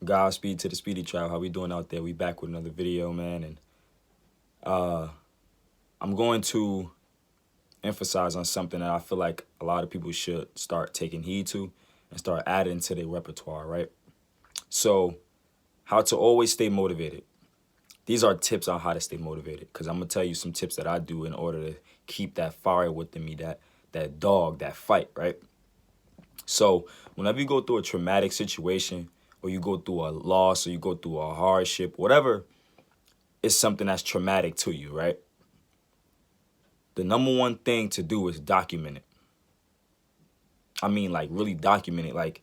Godspeed to the Speedy Tribe. How we doing out there? We back with another video, man. And uh, I'm going to emphasize on something that I feel like a lot of people should start taking heed to and start adding to their repertoire, right? So, how to always stay motivated. These are tips on how to stay motivated, because I'm gonna tell you some tips that I do in order to keep that fire within me, that dog, that fight, right? So, whenever you go through a traumatic situation, or you go through a loss, or you go through a hardship, whatever is something that's traumatic to you, right? The number one thing to do is document it. I mean, like, really document it. Like,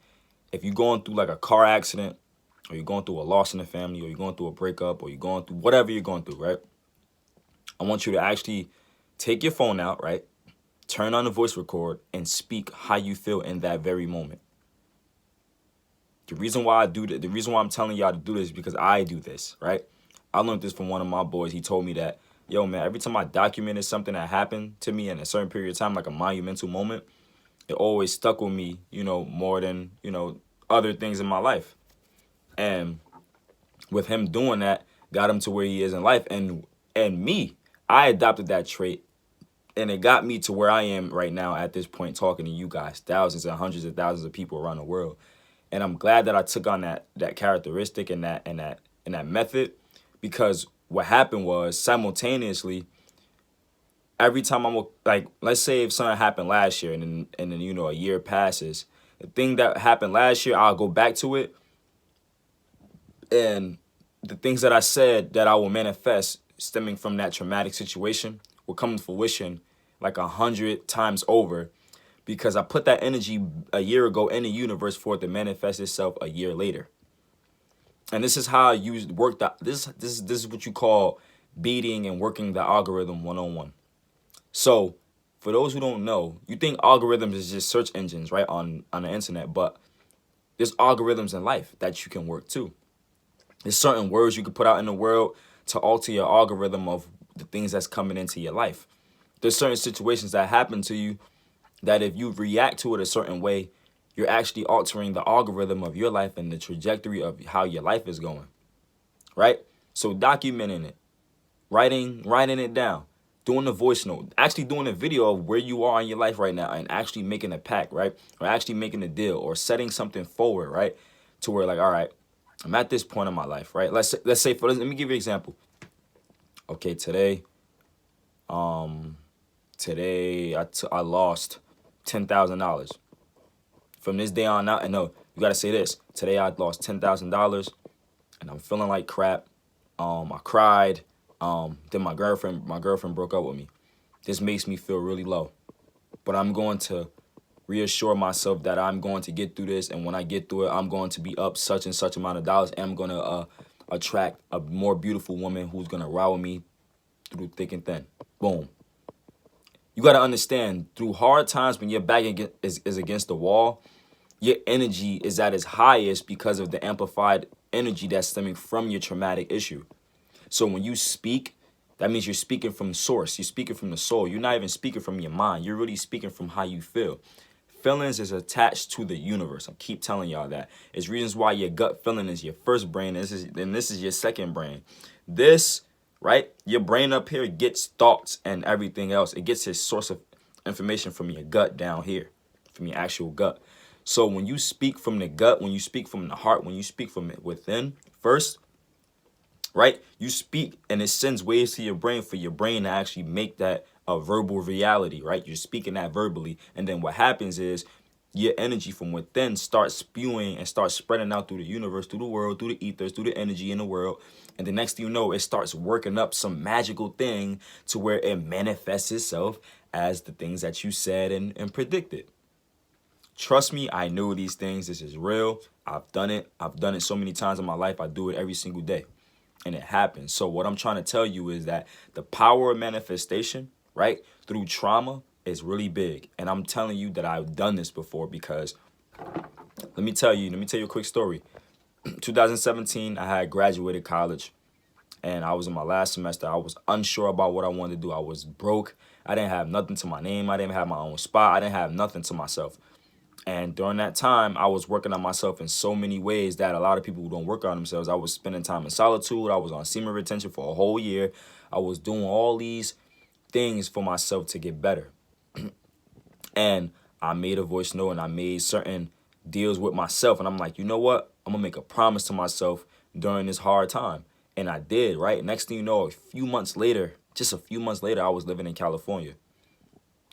if you're going through like a car accident, or you're going through a loss in the family, or you're going through a breakup, or you're going through whatever you're going through, right? I want you to actually take your phone out, right? Turn on the voice record and speak how you feel in that very moment. The reason why I do that, the reason why I'm telling y'all to do this is because I do this, right? I learned this from one of my boys. He told me that, yo, man, every time I documented something that happened to me in a certain period of time, like a monumental moment, it always stuck with me, more than, other things in my life. And with him doing that, got him to where he is in life. And me, I adopted that trait, and it got me to where I am right now at this point, talking to you guys, thousands and hundreds of thousands of people around the world. And I'm glad that I took on that characteristic and that method, because what happened was, simultaneously, every time I'm like, let's say if something happened last year and then a year passes, the thing that happened last year, I'll go back to it, and the things that I said that I will manifest stemming from that traumatic situation will come to fruition like 100 times over, because I put that energy a year ago in the universe for it to manifest itself a year later. And this is how I work that. This is what you call beating and working the algorithm 101. So, for those who don't know, you think algorithms is just search engines, right, on the internet, but there's algorithms in life that you can work too. There's certain words you can put out in the world to alter your algorithm of the things that's coming into your life. There's certain situations that happen to you that if you react to it a certain way, you're actually altering the algorithm of your life and the trajectory of how your life is going, right? So documenting it, writing it down, doing the voice note, actually doing a video of where you are in your life right now, and actually making a pact, right? Or actually making a deal, or setting something forward, right? To where, like, all right, I'm at this point in my life, right? Let's say let me give you an example. Okay, today I lost $10,000. From this day on out, and no, you gotta say this. Today I lost $10,000, and I'm feeling like crap. I cried. Then my girlfriend broke up with me. This makes me feel really low, but I'm going to reassure myself that I'm going to get through this, and when I get through it, I'm going to be up such and such amount of dollars, and I'm going to attract a more beautiful woman who's going to ride with me through thick and thin. Boom. You got to understand, through hard times, when your back is against the wall, your energy is at its highest because of the amplified energy that's stemming from your traumatic issue. So when you speak, that means you're speaking from source. You're speaking from the soul. You're not even speaking from your mind. You're really speaking from how you feel. Feelings is attached to the universe. I keep telling y'all that. It's reasons why your gut feeling is your first brain, and this is your second brain. This, right? Your brain up here gets thoughts and everything else. It gets its source of information from your gut down here, from your actual gut. So when you speak from the gut, when you speak from the heart, when you speak from within first, right? You speak, and it sends waves to your brain for your brain to actually make that a verbal reality, right? You're speaking that verbally, and then what happens is your energy from within starts spewing and starts spreading out through the universe, through the world, through the ethers, through the energy in the world. And the next thing you know, it starts working up some magical thing to where it manifests itself as the things that you said and predicted. Trust me, I know these things. This is real. I've done it. I've done it so many times in my life. I do it every single day, and it happens. So what I'm trying to tell you is that the power of manifestation, right, through trauma is really big. And I'm telling you that I've done this before, because let me tell you a quick story. 2017, I had graduated college, and I was in my last semester. I was unsure about what I wanted to do. I was broke. I didn't have nothing to my name. I didn't have my own spot. I didn't have nothing to myself. And during that time, I was working on myself in so many ways that a lot of people who don't work on themselves. I was spending time in solitude. I was on semen retention for a whole year. I was doing all these things for myself to get better. And I made a voice note and I made certain deals with myself. And I'm like, you know what? I'm going to make a promise to myself during this hard time. And I did, right? Next thing you know, just a few months later, I was living in California.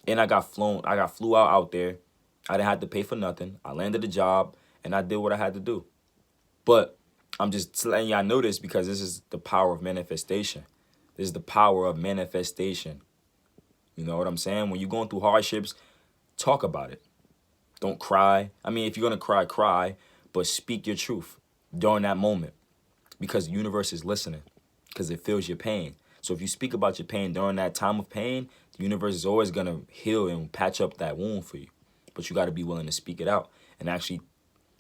And I flew out there. I didn't have to pay for nothing. I landed a job and I did what I had to do. But I'm just letting y'all know this because this is the power of manifestation. This is the power of manifestation. You know what I'm saying? When you're going through hardships, talk about it. Don't cry. I mean, if you're going to cry, cry, but speak your truth during that moment because the universe is listening because it feels your pain. So if you speak about your pain during that time of pain, the universe is always going to heal and patch up that wound for you. But you got to be willing to speak it out and actually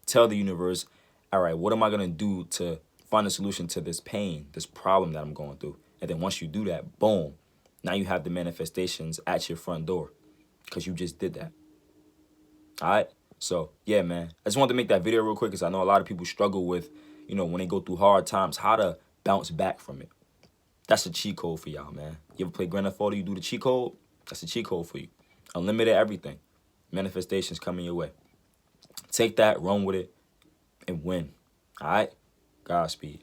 tell the universe, all right, what am I going to do to find a solution to this pain, this problem that I'm going through? And then once you do that, boom, now you have the manifestations at your front door because you just did that. All right? So, yeah, man. I just wanted to make that video real quick because I know a lot of people struggle with, when they go through hard times, how to bounce back from it. That's a cheat code for y'all, man. You ever play Grand Theft Auto, you do the cheat code? That's a cheat code for you. Unlimited everything. Manifestations coming your way. Take that, run with it, and win. All right? Godspeed.